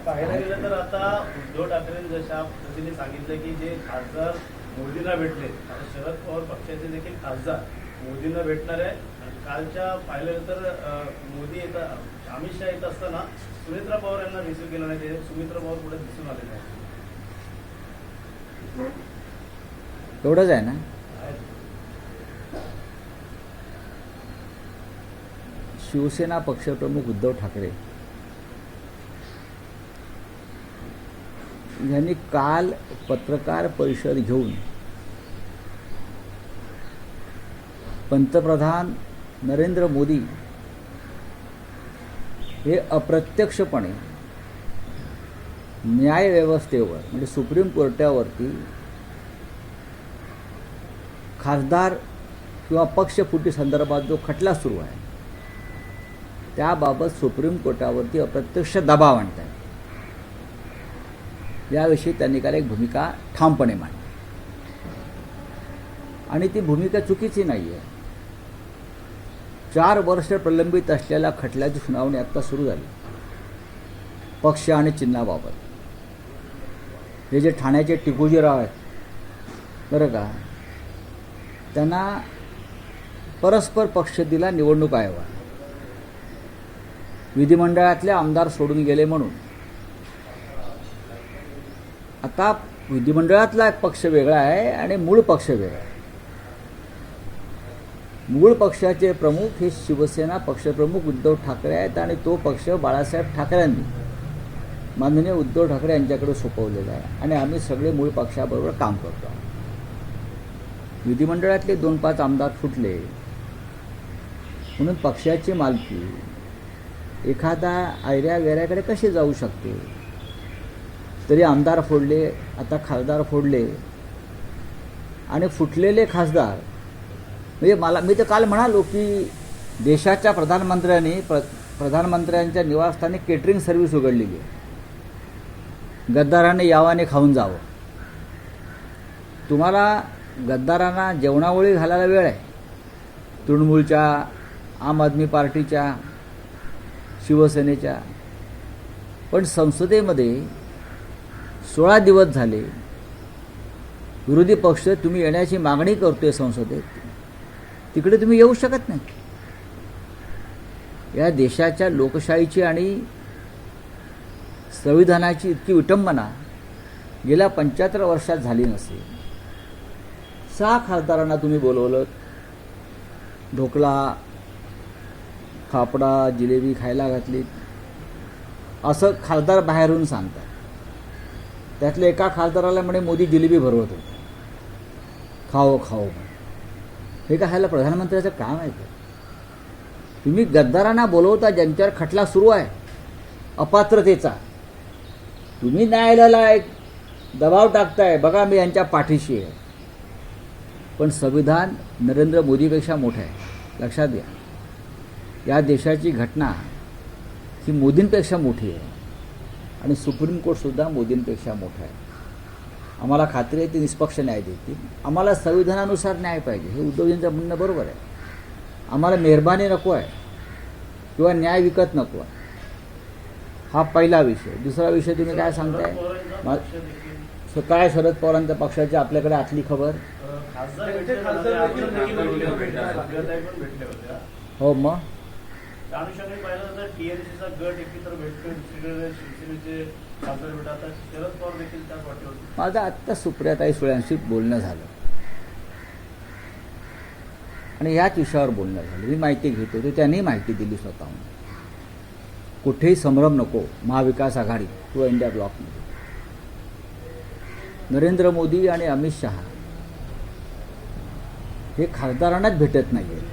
पाहायला गेलं तर आता उद्धव ठाकरेंनी जशा पद्धतीने सांगितलं की जे खासदार मोदींना भेटले, आता शरद पवार पक्षाचे देखील खासदार मोदींना भेटणार आहे. आणि कालच्या पाहिलं गेलं तर मोदी येतात, अमित शहा येत असताना सुमित्रा पवार यांना रिसिव्ह केलं नाही, ते सुमित्रा पवार पुढे दिसून आले नाही. एवढंच आहे ना. शिवसेना पक्षप्रमुख उद्धव ठाकरे यांनी काल पत्रकार परिषद घेऊन पंतप्रधान नरेंद्र मोदी हे अप्रत्यक्षपणे न्यायव्यवस्थेवर म्हणजे सुप्रीम कोर्टावरती खासदार किंवा पक्षफुटी संदर्भात जो खटला सुरू आहे त्याबाबत सुप्रीम कोर्टावरती अप्रत्यक्ष दबाव आणत आहे. याविषयी त्यांनी काल एक भूमिका ठामपणे मांडली आणि ती भूमिका चुकीची नाही आहे. 4 वर्ष प्रलंबित असलेल्या खटल्याची सुनावणी आता सुरू झाली. पक्ष आणि चिन्हाबाबत हे जे ठाण्याचे टिकूजीराव आहेत बरं का, त्यांना परस्पर पक्ष दिला निवडणूक आयोगाने. विधिमंडळातले आमदार सोडून गेले म्हणून आता विधिमंडळातला एक पक्ष वेगळा आहे आणि मूळ पक्ष वेगळा आहे. मूळ पक्षाचे प्रमुख हे शिवसेना पक्षप्रमुख उद्धव ठाकरे आहेत आणि तो पक्ष बाळासाहेब ठाकरेंनी माननीय उद्धव ठाकरे यांच्याकडे सोपवलेला आहे आणि आम्ही सगळे मूळ पक्षाबरोबर काम करतो. विधिमंडळातले 2-5 आमदार फुटले म्हणून पक्षाची मालकी एखादा आयऱ्या वेऱ्याकडे कशी जाऊ शकते. तरी आमदार फोडले, आता खासदार फोडले आणि फुटलेले खासदार म्हणजे मी तर काल म्हणालो की देशाच्या प्रधानमंत्र्यांच्या निवासस्थानी केटरिंग सर्व्हिस उघडलेली आहे. गद्दाराने यावाने खाऊन जावं. तुम्हाला गद्दारांना जेवणावळी घालायला वेळ आहे. तृणमूलच्या, आम आदमी पार्टीच्या, शिवसेनेच्या. पण संसदेमध्ये 16 दिवस झाले विरोधी पक्ष तुम्ही येण्याची मागणी करतोय संसदेत, तिकडे तुम्ही येऊ शकत नाही. या देशाच्या लोकशाहीची आणि संविधानाची इतकी विटंबना गेल्या 75 वर्षात झाली नसेल. 6 खासदारांना तुम्ही बोलवलं, ढोकळा, फाफडा, जिलेबी खायला घातली असं खासदार बाहेरून सांगतात. त्यातल्या एका खासदाराला म्हणे मोदी जिलेबी भरवत होते, खाओ खाओ. हे काय ह्याला प्रधानमंत्र्याचं काम आहे का? तुम्ही गद्दारांना बोलवता ज्यांच्यावर खटला सुरू आहे अपात्रतेचा. तुम्ही न्यायालयाला एक दबाव टाकताय, बघा मी यांच्या पाठीशी आहे. पण संविधान नरेंद्र मोदीपेक्षा मोठं आहे, लक्षात घ्या. या देशाची घटना ही मोदींपेक्षा मोठी आहे आणि सुप्रीम कोर्टसुद्धा मोदींपेक्षा मोठं आहे. आम्हाला खात्री आहे ते निष्पक्ष न्याय देतील. आम्हाला संविधानानुसार न्याय पाहिजे, हे उद्धवजींचं म्हणणं बरोबर आहे. आम्हाला मेहरबानी नको आहे किंवा न्याय विकत नको आहे. हा पहिला विषय. दुसरा विषय तुम्ही काय सांगताय, काय शरद पवारांच्या पक्षाची आपल्याकडे आतली खबर. हो मग माझं आत्ता सुप्रियाताई सुळेंशी बोलणं झालं आणि ह्याच विषयावर बोलणं झालं. मी माहिती घेत होते, त्यांनी माहिती दिली स्वतःहून. कुठेही संभ्रम नको महाविकास आघाडी किंवा इंडिया ब्लॉकमध्ये. नरेंद्र मोदी आणि अमित शहा हे खासदारांनाच भेटत नाही आहेत,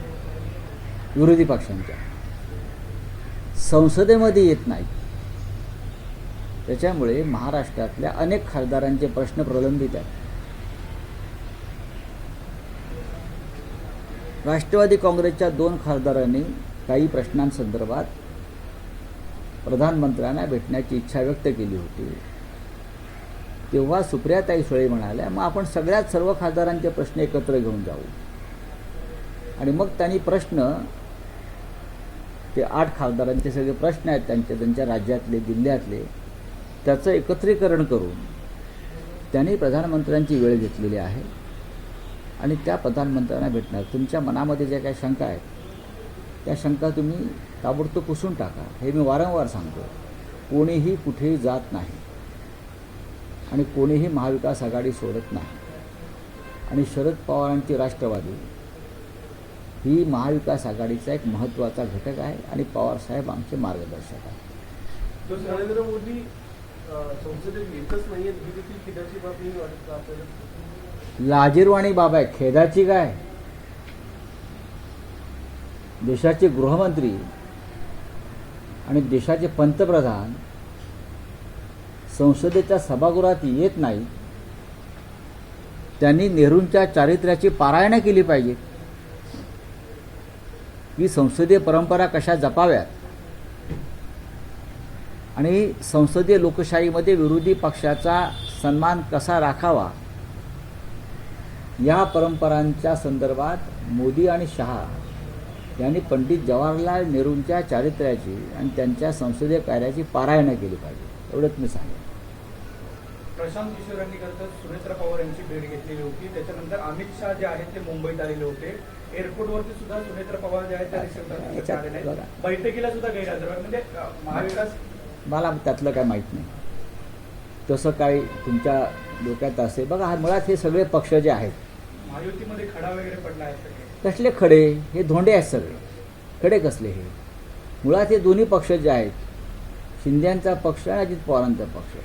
विरोधी पक्षांच्या संसदेमध्ये येत नाही. त्याच्यामुळे महाराष्ट्रातल्या अनेक खासदारांचे प्रश्न प्रलंबित आहेत. राष्ट्रवादी काँग्रेसच्या 2 खासदारांनी काही प्रश्नांसंदर्भात प्रधानमंत्र्यांना भेटण्याची इच्छा व्यक्त केली होती. तेव्हा सुप्रियाताई सुळे म्हणाल्या, मग आपण सर्व खासदारांचे प्रश्न एकत्र घेऊन जाऊ. आणि मग त्यांनी प्रश्न, ते 8 खासदारांचे सगळे प्रश्न आहेत त्यांच्या राज्यातले, जिल्ह्यातले, त्याचं एकत्रीकरण करून त्यांनी प्रधानमंत्र्यांची वेळ घेतलेली आहे आणि त्या प्रधानमंत्र्यांना भेटणार. तुमच्या मनामध्ये ज्या काही शंका आहेत त्या शंका तुम्ही ताबडतोब पुसून टाका. हे मी वारंवार सांगतो. कोणीही कुठेही जात नाही आणि कोणीही महाविकास आघाडी सोडत नाही. आणि शरद पवारांची राष्ट्रवादी ही महाविकास आघाडीचा एक महत्त्वाचा घटक आहे आणि पवारसाहेब आमचे मार्गदर्शक आहेत. तो नरेंद्र मोदी संसदेत येतच नाहीये, ही देखील खेदाची बाब नाही वाटत का आपल्याला? लाजिरवाणी बाब आहे. खेदाची काय? देशाचे गृहमंत्री आणि देशाचे पंतप्रधान संसदेच्या सभागृहात येत नाही. त्यांनी नेहरूंच्या चारित्र्याची पारायणं केली पाहिजे की संसदीय परंपरा कशा जपाव्यात आणि संसदीय लोकशाहीमध्ये विरोधी पक्षाचा सन्मान कसा राखावा या परंपरांच्या संदर्भात मोदी आणि शहा यांनी पंडित जवाहरलाल नेहरूंच्या चारित्र्याची आणि त्यांच्या संसदीय कार्याची पारायणं केली पाहिजे. एवढंच मी सांगेन. प्रशांत किशोर यांनी खरं सुनेत्रा पवार यांची भेट घेतलेली होती. त्याच्यानंतर अमित शहा जे आहेत ते मुंबईत आलेले होते. एअरपोर्टवरती सुद्धा सुनेत्रा पवार जे आहेत त्या रिसेप्शनला आले नाहीत. बैठकीला सुद्धा गैरहजर आहेत. म्हणजे महाविकास मला त्यातलं काय माहीत नाही. तसं काय तुमच्या डोक्यात असेल. बघा हा मुळात हे सगळे पक्ष जे आहेत महायुतीमध्ये खडा वगैरे पडला आहे सगळे. कसले खडे? हे धोंडे आहेत सगळे. खडे कसले हे? मुळात हे दोन्ही पक्ष जे आहेत शिंदेंचा पक्ष आणि अजित पवारांचा पक्ष,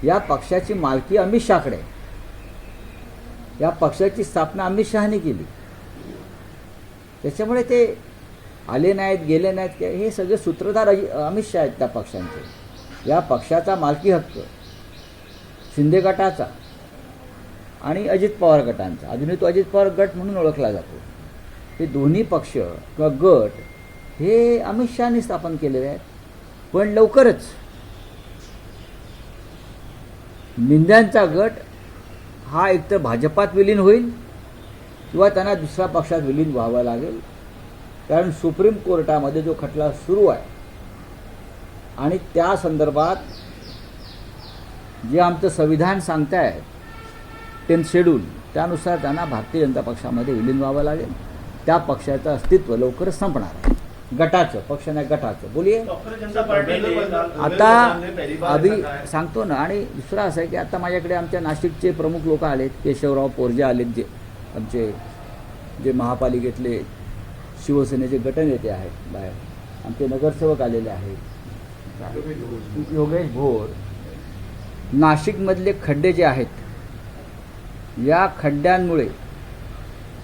या पक्षाची मालकी अमित शहाकडे. या पक्षाची स्थापना अमित शहाने केली. त्याच्यामुळे ते आले नाहीत गेले नाहीत हे सगळे सूत्रधार अमित शहा आहेत त्या पक्षांचे. या पक्षाचा मालकी हक्क शिंदे गटाचा आणि अजित पवार गटांचा. अजूनही तो अजित पवार गट म्हणून ओळखला जातो. हे दोन्ही पक्ष किंवा गट हे अमित शहाने स्थापन केलेले आहेत. पण लवकरच निंद्यांचा गट हा एकतर भाजपात विलीन होईल किंवा त्यांना दुसऱ्या पक्षात विलीन व्हावं लागेल. कारण सुप्रीम कोर्टामध्ये जो खटला सुरू आहे आणि त्या संदर्भात जे आमचं संविधान सांगतायत 10th शेड्यूल त्यानुसार त्यांना भारतीय जनता पक्षामध्ये विलीन व्हावं लागेल. त्या पक्षाचं अस्तित्व लवकरच संपणार आहे. गटाचं, पक्ष नाही गटाचं. बोलिये. डॉक्टर जनता पार्टी ने आता अभि सांगतो ना. आणि दुसरं असं आहे की आता माझ्याकडे आमच्या नाशिकचे प्रमुख लोक आलेत. केशवराव पोरजे आलेत, जे आमचे जे महापालिकेतले शिवसेनेचे गटनेते आहेत बाहेर. आमचे नगरसेवक आलेले आहेत, योगेश भोर. नाशिकमधले खड्डे जे आहेत या खड्ड्यांमुळे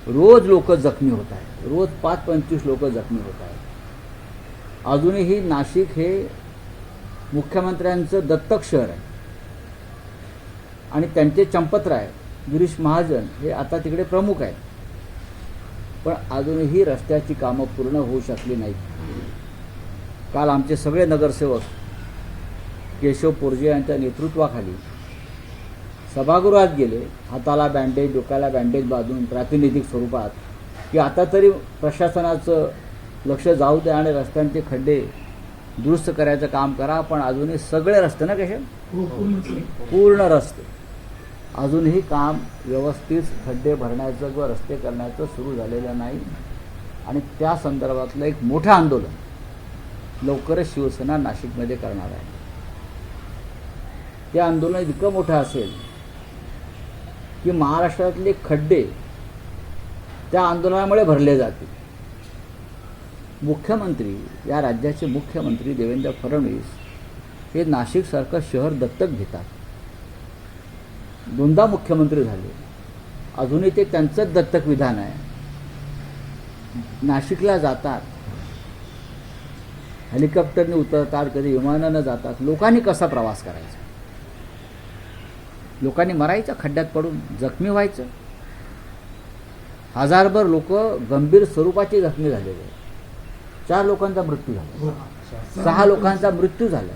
रोज लोक जखमी होत आहेत. रोज 5-25 लोक जखमी होत आहेत. अजूनही नाशिक हे मुख्यमंत्र्यांचं दत्तक शहर आहे आणि त्यांचे चंपतराय गिरीश महाजन हे आता तिकडे प्रमुख आहेत. पण अजूनही रस्त्याची कामं पूर्ण होऊ शकली नाहीत. काल आमचे सगळे नगरसेवक केशव पोरजे यांच्या नेतृत्वाखाली सभागृहात गेले. हाताला बँडेज, डोक्याला बँडेज बांधून प्रातिनिधिक स्वरूपात की आता तरी प्रशासनाचं लक्ष जाऊ द्या आणि रस्त्यांचे खड्डे दुरुस्त करायचं काम करा. पण अजूनही सगळे रस्ते ना कसे पूर्ण रस्ते अजूनही काम व्यवस्थित खड्डे भरण्याचं किंवा रस्ते करण्याचं सुरू झालेलं नाही. आणि त्या संदर्भातलं एक मोठं आंदोलन लवकरच शिवसेना नाशिकमध्ये करणार आहे. ते आंदोलन इतकं मोठं असेल की महाराष्ट्रातले खड्डे त्या आंदोलनामुळे भरले जातील. मुख्यमंत्री, या राज्याचे मुख्यमंत्री देवेंद्र फडणवीस हे नाशिकसारखं शहर दत्तक घेतात. 2दा मुख्यमंत्री झाले. अजूनही ते त्यांचंच दत्तक विधान आहे. नाशिकला जातात, हेलिकॉप्टरने उतरतात, कधी विमानानं जातात. लोकांनी कसा प्रवास करायचा? लोकांनी मरायचं, खड्ड्यात पडून जखमी व्हायचं. हजारभर लोक गंभीर स्वरूपाचे जखमी झालेले. 4 लोकांचा मृत्यू झाला, 6 लोकांचा मृत्यू झाला.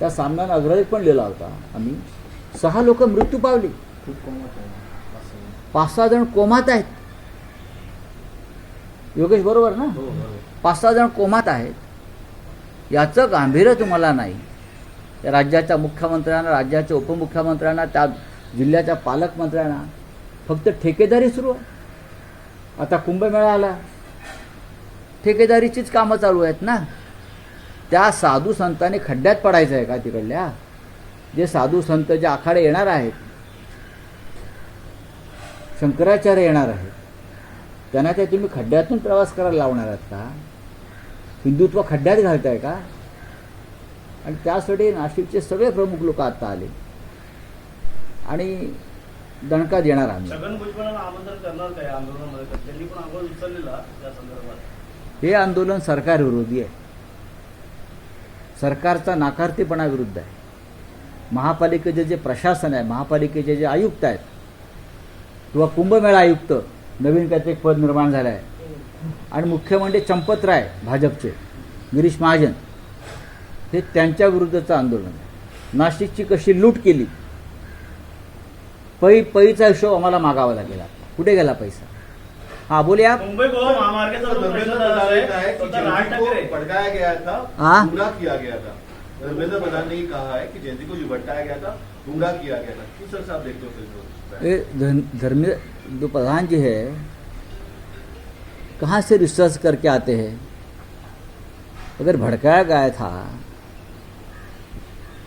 त्या सामन्यानं अग्रलेख पण लिहिला होता आम्ही. 6 लोक मृत्यू पावली, 5-6 जण कोमात आहेत. योगेश बरोबर ना? 5-6 जण कोमात आहेत. याचं गांभीर्य तुम्हाला नाही. त्या राज्याच्या मुख्यमंत्र्यांना, राज्याच्या उपमुख्यमंत्र्यांना, त्या जिल्ह्याच्या पालकमंत्र्यांना फक्त ठेकेदारी सुरू आहे. आता कुंभमेळा आला, ठेकेदारीचीच कामं चालू आहेत ना. त्या साधू संतांनी खड्ड्यात पडायचं आहे का तिकडल्या? जे साधू संत, जे आखाडे येणार आहेत, शंकराचार्य येणार आहेत, त्यांना ते तुम्ही खड्ड्यातून प्रवास करायला लावणार आहात का? हिंदुत्व खड्ड्यात घालताय का? आणि त्यासाठी नाशिकचे सगळे प्रमुख लोक आता आले आणि दणका देणार आम्ही. छगन भुजबळांना आमंत्रण करणार काय आंदोलनामध्ये? त्यांनी पण आवाज उचललेला त्या संदर्भात. हे आंदोलन सरकार विरोधी आहे, सरकारचा नाकारतेपणा विरुद्ध आहे. महापालिकेचे जे प्रशासन आहे, महापालिकेचे जे आयुक्त आहेत किंवा कुंभमेळा आयुक्त, नवीन काहीतरी एक पद निर्माण झालं आहे, आणि मुख्य म्हणजे चंपतराय भाजपचे, गिरीश महाजन, हे त्यांच्या विरुद्धचं आंदोलन आहे. नाशिकची कशी लूट केली, पैचा हिशोब आम्हाला मागावा लागेल. कुठे गेला पैसा? हा बोलिए आप. मुंबई गोवा महामार्गाचा जो प्रश्न आहे, स्वतः राज ठाकरे भड़काया गया था, हाँ? गुमराह किया गया था. धर्मेंद्र प्रधान ने कहा है कि जयंती को जो भटकाया गया था, गुमराह किया गया था. किस तरह से आप देखते हो? ये धर्मेंद्र जो प्रधान जी है, कहाँ से रिसर्च करके आते हैं? अगर भड़काया गया था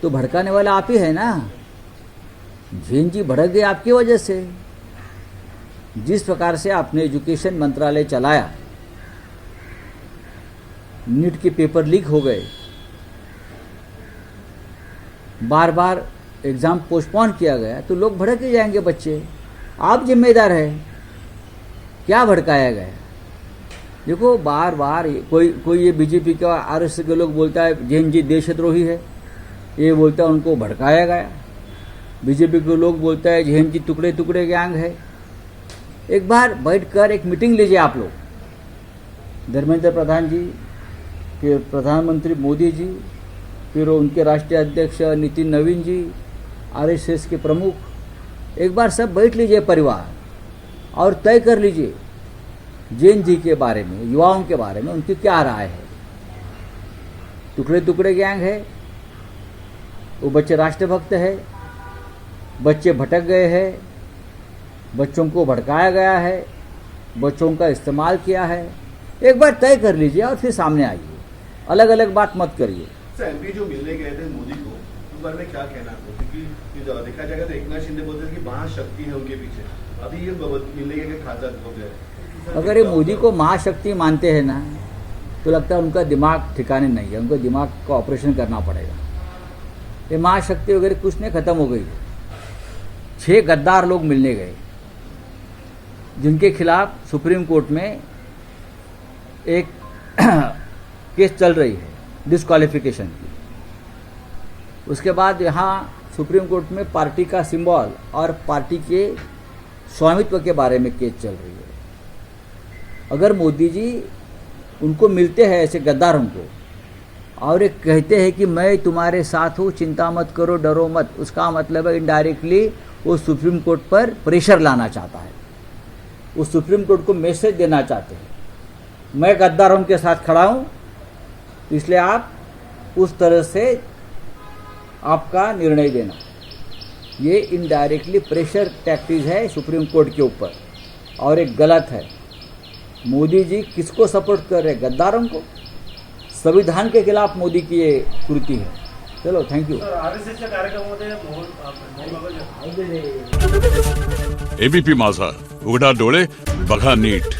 तो भड़काने वाला आप ही है ना. जैन जी भड़क गए आपकी वजह से. जिस प्रकार से आपने एजुकेशन मंत्रालय चलाया, नीट के पेपर लीक हो गए, बार बार एग्ज़ाम पोस्टपोन किया गया, तो लोग भड़क ही जाएंगे बच्चे. आप जिम्मेदार हैं. क्या भड़काया गया? देखो बार बार कोई ये बीजेपी का, आरएसएस के लोग बोलता है जैन जी देशद्रोही है, ये बोलता है उनको भड़काया गया. बीजेपी के लोग बोलता है जैन जी टुकड़े टुकड़े गैंग है. एक बार बैठकर एक मीटिंग लीजिए आप लोग, धर्मेंद्र प्रधान जी, फिर प्रधानमंत्री मोदी जी, फिर उनके राष्ट्रीय अध्यक्ष नितिन नवीन जी, आरएसएस के प्रमुख, एक बार सब बैठ लीजिए परिवार और तय कर लीजिए जैन जी के बारे में, युवाओं के बारे में उनकी क्या राय है. टुकड़े टुकड़े गैंग है, वो बच्चे राष्ट्रभक्त है, बच्चे भटक गए हैं, बच्चों को भड़काया गया है, बच्चों का इस्तेमाल किया है. एक बार तय कर लीजिए और फिर सामने आइए, अलग अलग बात मत करिए. एमपी जो मिलने गए थे मोदी को, उस बारे में क्या कहना आपको? क्योंकि देखा जाएगा तो एकनाथ शिंदे बोलते थे कि महाशक्ति है उनके पीछे. अभी ये मिलने गए खासदार हो गए. अगर ये मोदी को महाशक्ति मानते हैं ना, तो लगता है उनका दिमाग ठिकाने नहीं है, उनको दिमाग का ऑपरेशन करना पड़ेगा. ये महाशक्ति वगैरह कुछ नहीं, खत्म हो गई. 6 गद्दार लोग मिलने गए जिनके खिलाफ सुप्रीम कोर्ट में एक केस चल रही है डिस्क्वालिफिकेशन की. उसके बाद यहाँ सुप्रीम कोर्ट में पार्टी का सिंबल और पार्टी के स्वामित्व के बारे में केस चल रही है. अगर मोदी जी उनको मिलते हैं ऐसे गद्दारों को और एक कहते हैं कि मैं तुम्हारे साथ हूँ, चिंता मत करो, डरो मत, उसका मतलब है इनडायरेक्टली वो सुप्रीम कोर्ट पर प्रेशर लाना चाहता है, वो सुप्रीम कोर्ट को मैसेज देना चाहते हैं मैं गद्दारों के साथ खड़ा हूँ, इसलिए आप उस तरह से आपका निर्णय देना. ये इनडायरेक्टली प्रेशर टैक्टिस है सुप्रीम कोर्ट के ऊपर और एक गलत है. मोदी जी किसको सपोर्ट कर रहे हैं? गद्दारों को. संविधान के खिलाफ मोदी की ये कृति है. चलो थँक यू. आरएसएसच्या कार्यक्रमामध्ये मोहन एबीपी माझा, उघडा डोळे बघा नीट.